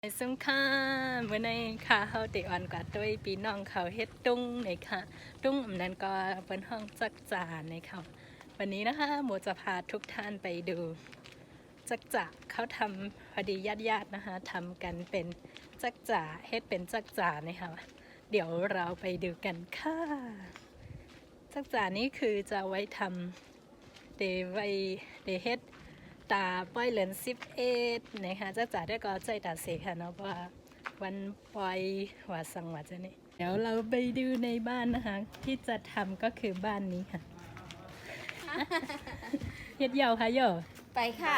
ในซุ้มค่าเมื่อในค่ะเขาเตะอ่อนกว่าด้วยปีน้องเขาเฮ็ดตุ้งในค่ะตุ้งอำนั้นก็เป็นห้องจักจานในค่ะวันนี้นะคะหมูจะพาทุกท่านไปดูจักจ่าเขาทำพอดีญาตินะคะทำกันเป็นจักจ่าเฮ็ดเป็นจักจ่านะคะเดี๋ยวเราไปดูกันค่ะจักจ่านี้คือจะไว้ทำเดเฮ็ดตาป้อยเหลือน11นะคะจะจ่าได้ก็ใจตาเสกค่ะเนาะว่าวันปล่อยว่าสังวัดจะนี่เดี๋ยวเราไปดูในบ้านนะคะที่จะทำก็คือบ้านนี้ค่ะเฮ็ดยาวค่ะโยไปค่ะ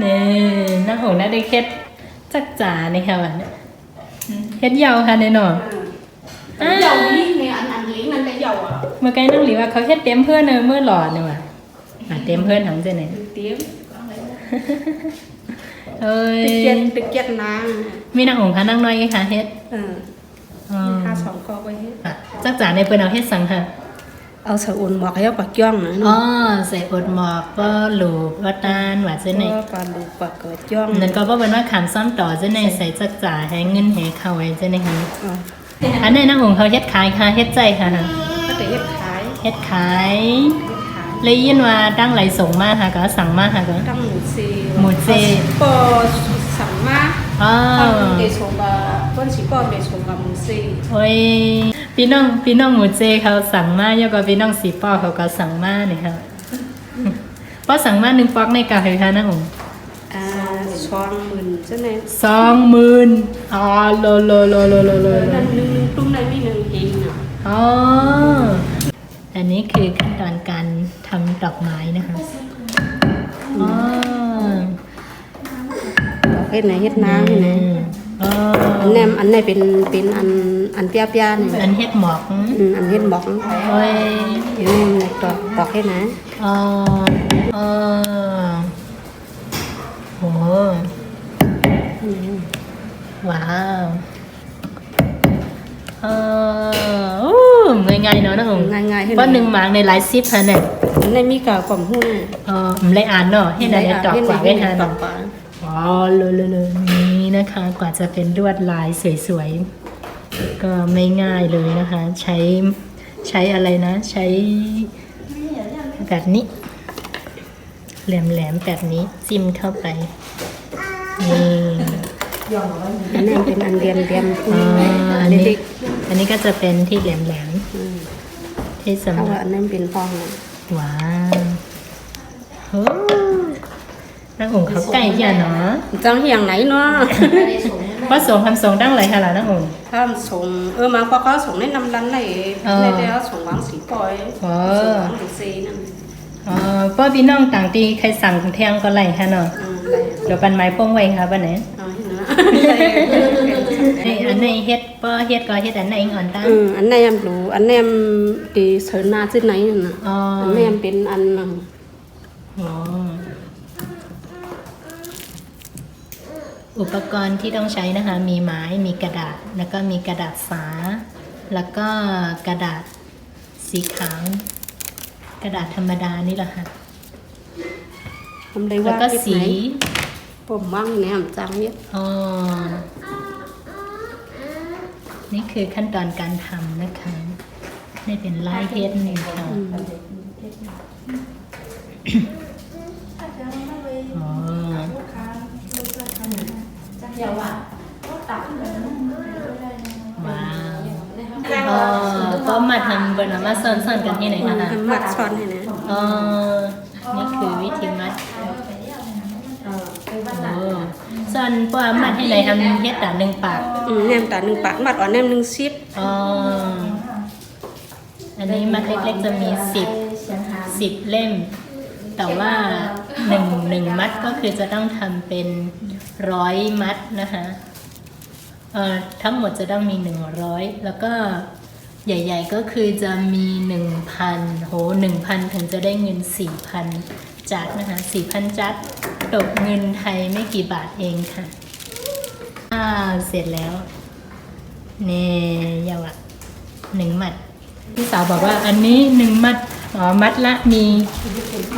นี่น้าหงน้าได้เฮ็ดจักจ่านี่ค่ะวันนี้เฮ็ดยาวค่ะในหนอdầu đi nè anh liếng anh cái dầu à เมื่อกี้น้องหลีว่าเขาเฮ็ดเต็มเพื่อนเนอะเมื่อหล่อเนี่ยว่ะเต็มเพื่อนทั้งเจเนี่ย tiếng เอ้ย thực chất là มีนางหงค่ะนางน้อยค่ะเฮ็ด hai sòng co quay hết จักจ่าในเปิ้นเอาเฮ็ดสังค่ะ เอาสอุ่นหมอกให้ปักจ้องนะ อ๋อใส่อดหมอกก็หลูบว่าตานว่าเจเนี่ย ปลาลูกปักเกิดจ้อง นั่นก็บ่เป็นว่าขามซ้อมต่อเจเนี่ยใส่จักจ่าให้เงินให้เข้าไว้เจเนี่ยค่ะอันนี้นางหงเขาเฮ็ดขายค่ะเฮ็ดใจค่ะ ก็จะเฮ็ดขาย เฮ็ดขายเลยยินว่าตั้งไหลส่งมาค่ะก็สั่งมาค่ะก็ ตั้งหมูเจปอสั่งมา อ๋อ เดชงกับเพิ่นสิปอเดชงกับหมูซี โอ้ยพี่น้องหมูเจเขาสั่งมาแล้วก็พี่น้องสีป้อเขาก็สั่งมาเนี่ยค่ะป้อสั่งมา1ปอกในกาให้ค่ะนะผม20,000จังได๋ 20,000อ๋อโลนั่นนึงตุ้มได้มี1หินน่ะ อ๋ออันนี้คือขั้นตอนการทำดอกไม้นะคะอ๋อ เฮ็ดไหนเฮ็ดนางนี่นะ อ๋อ อันไหนเป็นอันเปียๆนี่ อันเฮ็ดหมอก อันเฮ็ดบอก โอ้ย นี่ตอกให้นะ อ๋ออ๋อโหว้าวง่ายๆเนาะนะผม ง่ายๆให้ เพราะ1หมากในหลาย10ค่ะเนี่ย อันไหนมีกะกล่อมหู้น่ะ ผมเลยอ่านเนาะให้ได้ตอบกว่าได้ทัน ตอกกว่า อ๋อเลยนี่นะคะกว่าจะเป็นลวดลายสวยๆก็ไม่ง่ายเลยนะคะ ใช้อะไรนะใช้แบบนี้แหลมๆแบบนี้จิ้มเข้าไปนี่ อันนั้นเป็นอันเรียม อันนี้ก็จะเป็นที่แหลมๆที่สำ เพราะ หรั ว่า บ อันนั้นเป็นฟอง ว้าวโอ้นางองค์เขาไก่เหี้ยเนาะ จังเฮียงไหนเนาะ ว่าส่งคำส่งดั้งไหลค่ะล่ะนางองค์ ถ้าส่งมาพอเขาส่งในน้ำดันในแล้วส่งวางสีปอยส่งวางสีซีนั่น ป้าพี่น้องต่างตีใครสั่งแทงก็ไหลค่ะเนาะเดี๋ยวปันไม้พงไว้ค่ะป้าเนี่ยนี่อันไหนเฮ็ดป้าเฮ็ดก็เฮ็ดอันไหนอ่อนตั้ง อันไหนอันรู้อันไหนตีเสนาที่ไหนน่ะอันไหนเป็นอัน อุปกรณ์ที่ต้องใช้นะคะมีไม้มีกระดาษแล้วก็มีกระดาษสาแล้วก็กระดาษสีขาวกระดาษธรรมดานี่แหละค่ะแล้วก็สี ผมว่างเนี่ยจังเนี่ย นี่คือขั้นตอนการทำนะคะนี่เป็นลายเฮ็ดนี่ค่ะว้าวก็มาทำบนมาซ่อนๆกันที่ไหนคะ มัดซ้อนให้นะ นี่คือวิธีมัดซ่อนป้ามัดให้ไหนทำเฮ็ดตา1 ปาก แนมตา1 ปากมัดอ่อนแนม1ซิป อันนี้มัดเล็กๆจะมี10เล่มแต่ว่า1มัดก็คือจะต้องทำเป็น100มัดนะคะทั้งหมดจะต้องมี100แล้วก็ใหญ่ๆก็คือจะมี 1,000 โห 1,000 ถึงจะได้เงิน 4,000 จัดนะคะ 4,000 จัดตกเงินไทยไม่กี่บาทเองค่ะเสร็จแล้วเน่ยาวะ1 มัดพี่สาวบอกว่าอันนี้1 มัด อ๋อมัดละมี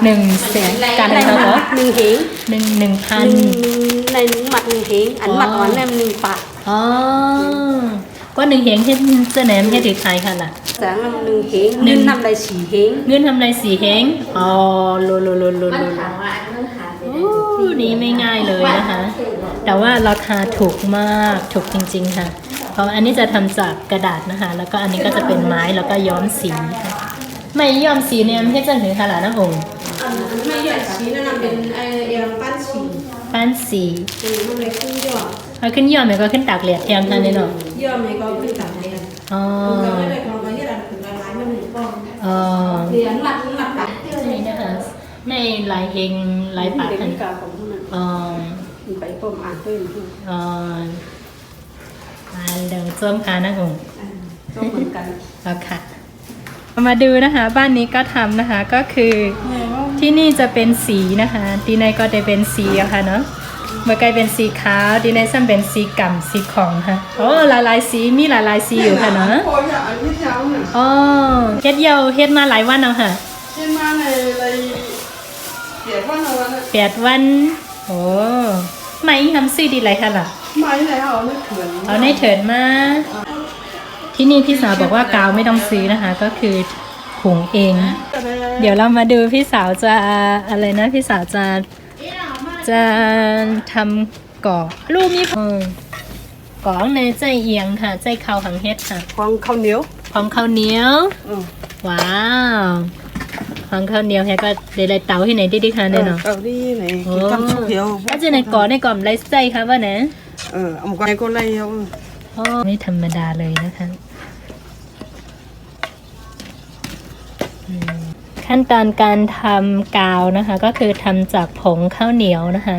100,000กัน ใน เท่า mặt กับ mặt nương hiển 1,000 này mặt nương hiển ảnh mặt ở em nương bạc อ๋อก็1 เหงเฮ็ดจะแหนมเฮ็ดถือไทยค่ะล่ะ sáng năm nương hiển nhưng năm lại xỉ hiển เงินทำไร4 เหงอ๋อโลนี่ไม่ง่ายเลยนะคะ แต่ว่าราคาถูกมากถูกจริงๆค่ะ เพราะอันนี้จะทำจากกระดาษนะคะ แล้วก็อันนี้ก็จะเป็นไม้แล้วก็ย้อมสีค่ะไม่ย้อมสีเนี่ยเฮ็ดจังถือค่ะล่ะนะผม ไม่ใหญ่สีนั่นนะเป็นไอ้ยังปั้นสี ปั้นสี มันเลยขึ้นยอด เอาขึ้นย้อมแล้วก็ขึ้นตากแดดแทนค่ะเนี่ยเนาะ ยอดnày cóขึ้นต่างเรียน อ๋อ ก็ไม่ได้ของอะไรที่เราถึงละลายมันหนึ่งก้อน อ๋อ เหรียญหลักตัด นี่นะคะในลายเฮงลายปาก เด็ก ค่ะ กาของมัน อ๋อ ไปต้มอ่านด้วย อ๋อมาเดินส้มค่ะนะผม ต้มเหมือนกัน เอาค่ะมาดูนะคะบ้านนี้ก็ทำนะคะก็คือที่นี่จะเป็นสีนะคะดีในก็จะเป็นสีอะค่ะเนาะเมื่อไกลเป็นสีขาวดีในซ้ำเป็นสีก่ำสีของค่ะโอ้หลายๆสีมีหลายๆสีอยู่ค่ะเนาะ โอ้ยอันนี้เช้าเนี่ย อ๋อเฮ็ดเยาเฮ็ดมาหลายวันแล้วค่ะ เช่นมาเลยเดี๋ยวว่าเราเนี่ย 8 วันโอ้ไม่ทำซีดีไรค่ะล่ะ ไม่เลยเอาไม่เถื่อน เอาในเถิดมาที่นี่พี่สาวบอกว่ากาวไม่ต้องซื้อนะคะ ก็คือหุงเอง เดี๋ยวเรามาดูพี่สาวจะอะไรนะพี่สาวจะทำก่อลูกมีก่อในใจเอียงค่ะใจข้าวหังเฮ็ดค่ะ ของข้าวเหนียว พร้อมข้าวเหนียวว้าวพร้อมข้าวเหนียวแฮก็ได้ไรเตาที่ไหนดิค่ะเนี่ยเนาะ เอาดีไหนกินกับชุบเหี่ยว แล้วจะในก่อในกล่อมไรใจค่ะว่านะ เอาไก่ก็ไล่เอา อ๋อไม่ธรรมดาเลยนะคะขั้นตอนการทำกาวนะคะ ก็คือทำจากผงข้าวเหนียวนะคะ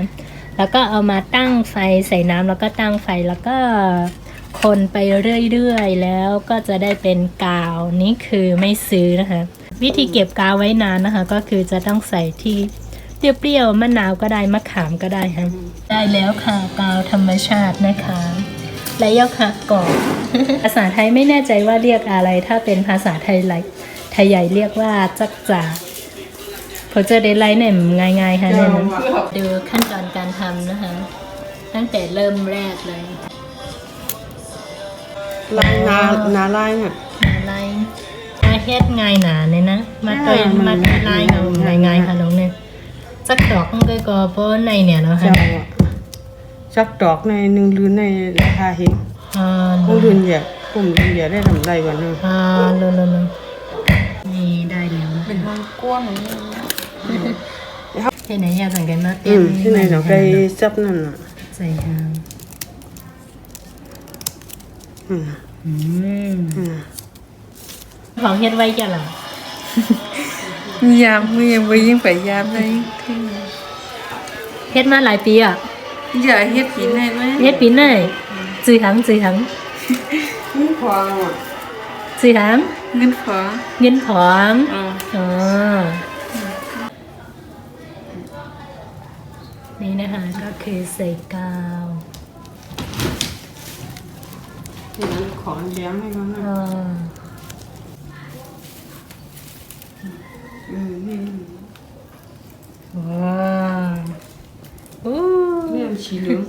แล้วก็เอามาตั้งไฟใส่น้ำแล้วก็ตั้งไฟแล้วก็คนไปเรื่อยๆแล้วก็จะได้เป็นกาวนี่คือไม่ซื้อนะคะ วิธีเก็บกาวไว้นานนะคะ ก็คือจะต้องใส่ที่เปรี้ยวๆมะนาวก็ได้มะขามก็ได้ค่ะได้แล้วค่ะกาวธรรมชาตินะคะและยกค่ะก่อน ภาษาไทยไม่แน่ใจว่าเรียกอะไรถ้าเป็นภาษาไทยใหญ่เรียกว่าจักจ่าพอเจอได้ไลน์เนี่ยง่ายๆค่ะเนี่ยนะดูขั้นตอนการทำนะคะ ตั้งแต่เริ่มแรกเลย ลายนาลายเนี่ย อะไรมาเฮ็ดง่ายหนาเนี่ยนะมาตัวมาลายเอาง่ายๆค่ะน้องเนี่ยจักดอกมันก็เพราะในเนี่ยเนาะค่ะ จักดอกในหนึ่งลืนในราคาเห็น อ่า ผู้ลืนเหยียบกลุ่มลืนเหยียบได้ทำไรวันนึง ลนี่ได้แล้วนะ เป็นห้องกว้าง ที่ไหนอยากสังเกตมาเต้น ที่ไหนเราไปจับนั่นอ่ะ ใส่หาง อืม ของเฮ็ดไว้จ้ะล่ะ ยามมือยังไปยิ่งไปยามเลย เฮ็ดมาหลายปีอ่ะ อย่าเฮ็ดกินให้ไหม เฮ็ดปีไหนจือหัง เงินพออ่ะ จือหัง เงินพอ เงินผอม อ๋อ นี่นะคะก็คือใส่กาว ที่นั้นขอแย้มให้เขาหน่อย นี่ ว้าวโอ้ นี่มันสีเหลือง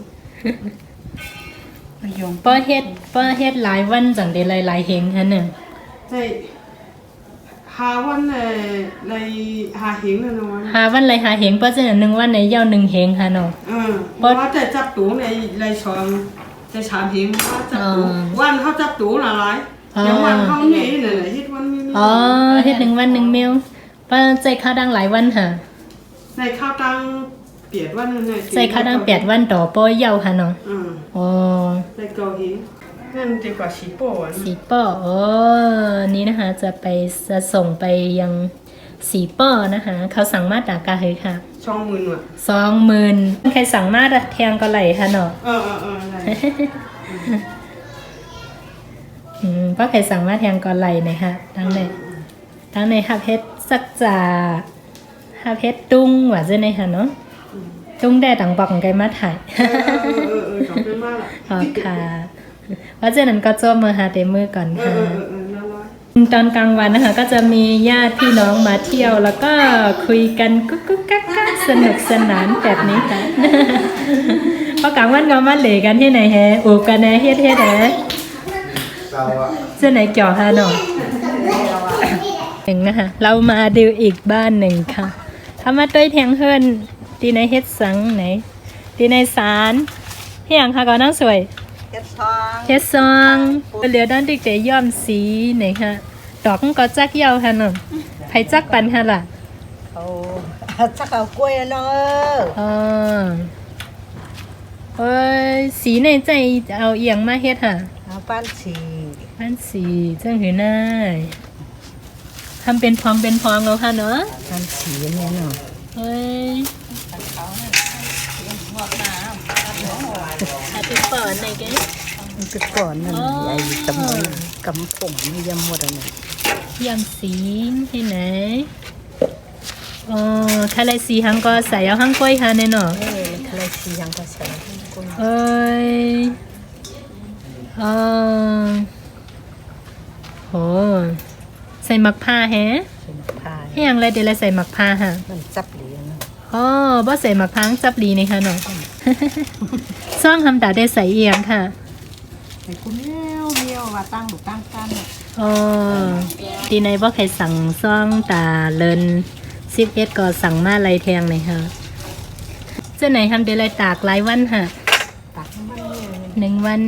ไปยอง ป้าเฮ็ดหลายวันจังได้หลายๆเฮงฮะเนี่ย ใช่หาวันเลยหาเหงเลยนะวัน หาวันไรหาเฮงป้าจะหนึ่งวันไหนยาว1 เฮงฮะเนาะ เพราะว่าแต่จับตูในไรชองจะชามเหงว่าจับตูวันเขาจับตูหลายอย่างวันเขานี่เนี่ยเฮ็ดวันนี้ อ๋อเฮ็ด1 วัน1 เมลป้าใจข้าวดังหลายวันค่ะ ในข้าวตังเปียดวันนึงเนี่ย ใจข้าวดัง8 วันต่อป้อยาวฮะเนาะอ๋อ ในเกาหลีนั่นดีกว่าชีโป้อ่ะ สีป้อนี่นะคะจะส่งไปยังสีป้อนะคะ เขาสั่งมาจากกาเฮยค่ะ ช่องมือว่ะ 20,000ใครสั่งมาแทงก็ไหลค่ะเนาะ ได้ ป้าใครสั่งมาแทงก็ไหลนะคะทั้งในฮับเฮ็ดสักจ่าฮับเฮ็ดตุ้งว่าจะในค่ะเนาะตุ้งได้ต่างบอกไกมาถ่าย จบเป็นมากละ อ๋อค่ะว่าเจนั้นก็จบมือหาเต็มมือก่อนค่ะ น่ารัก ตอนกลางวันนะคะก็จะมีญาติพี่น้องมาเที่ยวแล้วก็คุยกันกุ๊กกุ๊กกักกักสนุกสนานแบบนี้ค่ะ พอกลางวันก็มาเหลกันที่ไหนแฮอูกันแฮเฮ็ดแฮเจ้าไหนเกี่ยวฮะเนาะหนึ่งนะคะเรามาดูอีกบ้านหนึ่งค่ะทำมาต้วยเทียงเฮิรนที่ในเฮ็ดสังไหนที่ในศาลเฮียงค่ะก็น้องสวยเฮ็ดซองเหลือด้านติ๊กเตย่อมสีไหนค่ะดอกมันก็จักยาวค่ะเนาะไผจักปันค่ะล่ะ เขาจักเอากล้วยอะเนาะ อ๋อเอ้ยสีในใจเอาเอียงมาเฮ็ดค่ะ เอาป้านสี อันสีจังหือหน้าทำเป็นพองเป็นพองแล้วค่ะเนาะ ป้านสีเนี่ยเนาะ เฮ้ยอาทิตย์ก่อนไหนแก มันก็ก่อนนั่นไอ้ตำมันกำผมนี่ยำหมดอ่ะเนี่ย ยำสีที่ไหนอ๋อถ้าไรสีหังก็ใส่เอาหังกล้วยค่ะในเนาะ ทะเลสียังก็ใส่กุ้ง เอ้ยอ๋อโหใส่หมักผ้าแฮะ เป็นพาย ให้ยังไรเดี๋ยวเราใส่หมักผ้าค่ะ มันจับเหรียญเนาะ อ๋อบ่ใส่หมักพังจับลีนี่ค่ะเนาะ ซ่องทำตาได้ใส่เอียงค่ะ ไอ้กุ้งเมียวว่าตั้งหรือตั้งกันเนี่ย อ๋อดีในบ่ใครสั่งซ่องตาเลิน11ก็สั่งมาไรแทงเลยค่ะเจ้าไหนทำเดี๋ยวไรตากหลายวันค่ะ ตักมันเนี่ย 1 วัน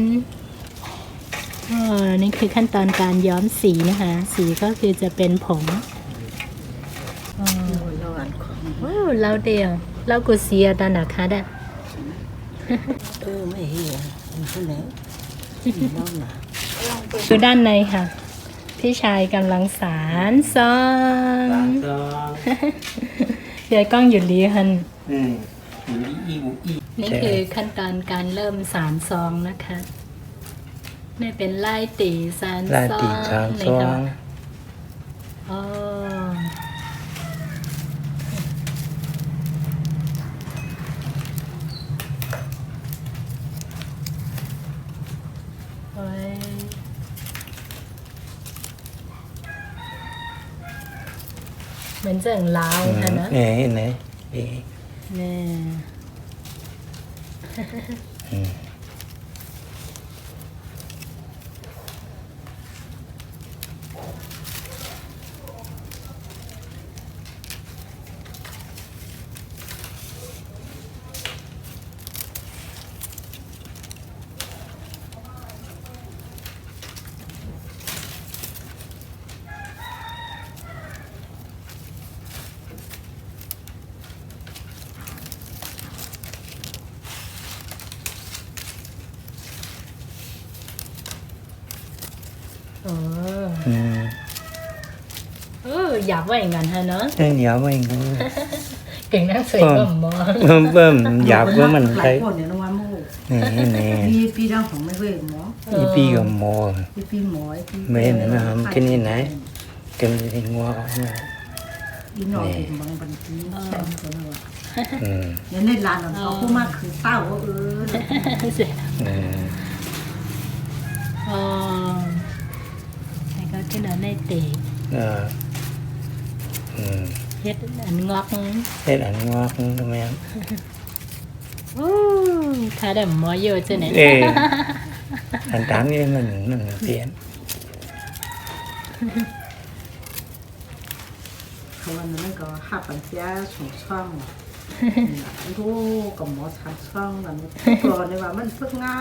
อ๋อนี่คือขั้นตอนการย้อมสีนะคะ สีก็คือจะเป็นผงอ๋อ เราอ่านของ ว้าวเราเดียวเรากูเสียตาหนักค่ะเด้อ ไม่เหี้ยมันที่ไหนน้องหนา คือด้านในค่ะ พี่ชายกำลังสารซองเดี๋ยวกล้องหยุดลีฮันนี่คือขั้นตอนการเริ่มสารซองนะคะนี่เป็นไล่ตีสารซอง ไล่ตีสารซอง อ๋อโอ้ยเหมือนเจิงลาวค่ะนะ เห็นไหมเอ๊ะ แน่ อ๋อ อืม อยากว่าอย่างนั้นฮะเนาะ เรื่องยาวว่าอย่างนั้น เก่งนักสวยก็มอง เบิ่มอยากว่ามัน หลา ใช่ ยคนเนี่ยน้องว่ามู นี่ ปีดังของไม่เว้ยหมอ อีปีกับหมอ ปีหมอปี ไม่เห็นนะมันแค่นี้ไหนกันที่งัวเอามา อีหน่อยบางบันทีใช่คนละ อืม เนี่ยในร้านเขาพูดมากคือเต้าเสีย อืม อ๋อแล้วก็ขึ้นเอาในเตะ เอออืม เฮ็ดอันงอก เฮ็ดอันงอกทำไม อู้ถ้าได้หมอเยอะจะไหน เอ๊ะอันตามนี่มันเปลี่ยน เขาวันนั้นก็หับปัญญาสองช่องรู้กับหมอทางช่องกันก่อนเลยว่ามันฝึกง่า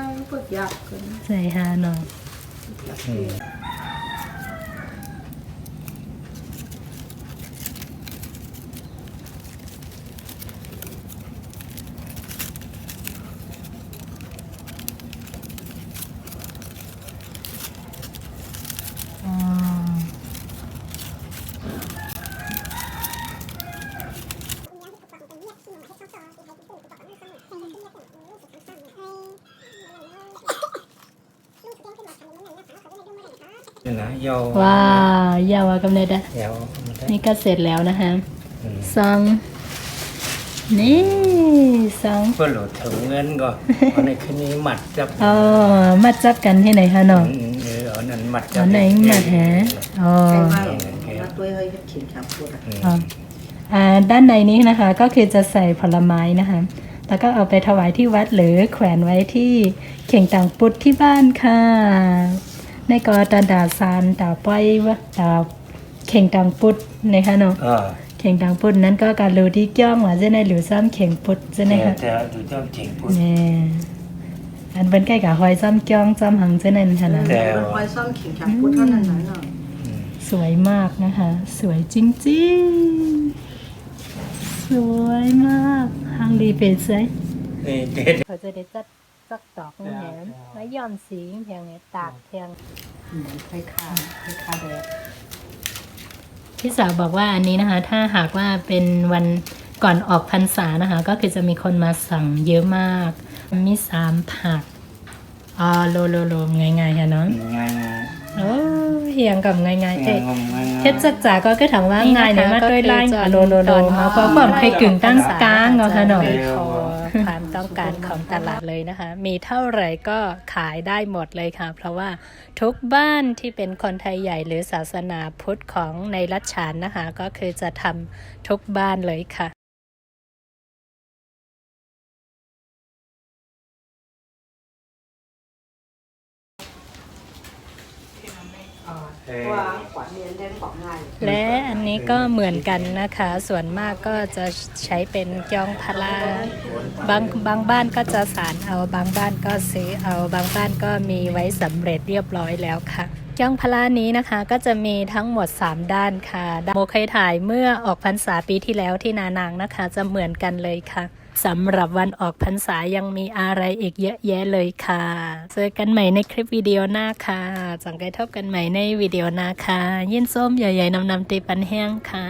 ยฝึกยากขึ้น ใส่ฮาเนาะ อืม อ๋อ นี่นะยาว ว้าวยาวกำเนิดอะ ยาวมันได้ นี่ก็เสร็จแล้วนะคะ อืม ซองนี่ซอง เพื่อโหลดถึงเงินก่อนเอาในคืนนี้หมัดจับ อ๋อมาจับกันที่ไหนฮะเนาะ เอา นั้นมัด อ๋อไหนมาแฮะอ๋อ ใช่ว่าว่าตัวเฮ้ยขิงขับพูดอ่ะ อ๋อด้านในนี้นะคะก็คือจะใส่ผลไม้นะคะแล้วก็เอาไปถวายที่วัดหรือแขวนไว้ที่เข่งต่างปุดที่บ้านค่ะในกอตาดาซานตาป้อยวะตาเข่งต่างปุดนะคะเนาะ เข่งต่างปุดนั้นก็การรู้ที่จ้องว่าจะในหรือซ้ำเข่งปุดจะในค่ะ แต่ดูต้องเข่งพุทธ เนี่ยอันเป็นใกล้กับหอยซ้ำจ้องซ้ำหังจะนั่นค่ะนะ แต่คอยซ่อมขิงขับพูดเท่านั้นเนาะ สวยมากนะคะ สวยจริงๆ สวยมากฮังดีเป็นไซ นี่เด็ด เขาจะได้จัดสักดอกแหนไม้ย้อมสีเพียงไงตากเพียง ให้ค่าแดด พี่สาวบอกว่าอันนี้นะคะ ถ้าหากว่าเป็นวันก่อนออกพรรษานะคะ ก็คือจะมีคนมาสั่งเยอะมาก มี3 ผักโลง่ายๆค่ะเนาะ ง่าย โอ้เฮียงกับง่ายๆ ๆ เอ๊ะ งมง่าย เฮ็ดจักจ๋าก็คือถามว่าง่ายเนี่ยมาด้วยไล่โลมาเพราะความเคยกึ่งตั้งกลางเนาะค่ะเนาะความต้องการของตลาดเลยนะคะ มีเท่าไหร่ก็ขายได้หมดเลยค่ะ เพราะว่าทุกบ้านที่เป็นคนไทยใหญ่หรือศาสนาพุทธของในรัชฉานนะคะ ก็คือจะทำทุกบ้านเลยค่ะ ว่าขวัญเรียนได้ของง่าย และอันนี้ก็เหมือนกันนะคะ ส่วนมากก็จะใช้เป็นจองพลาบางบ้านก็จะสารเอาบางบ้านก็ซื้อเอาบางบ้านก็มีไว้สำเร็จเรียบร้อยแล้วค่ะจองพลานี้นะคะก็จะมีทั้งหมด3ด้านค่ะโมเคยถ่ายเมื่อออกพรรษาปีที่แล้วที่นานางนะคะ จะเหมือนกันเลยค่ะสำหรับวันออกพรรษายังมีอะไรอีกเยอะแยะเลยค่ะเจอกันใหม่ในคลิปวิดีโอหน้าค่ะจังไกทบกันใหม่ในวิดีโอหน้าค่ะยินส้มใหญ่ๆนำตีปันแห้งค่ะ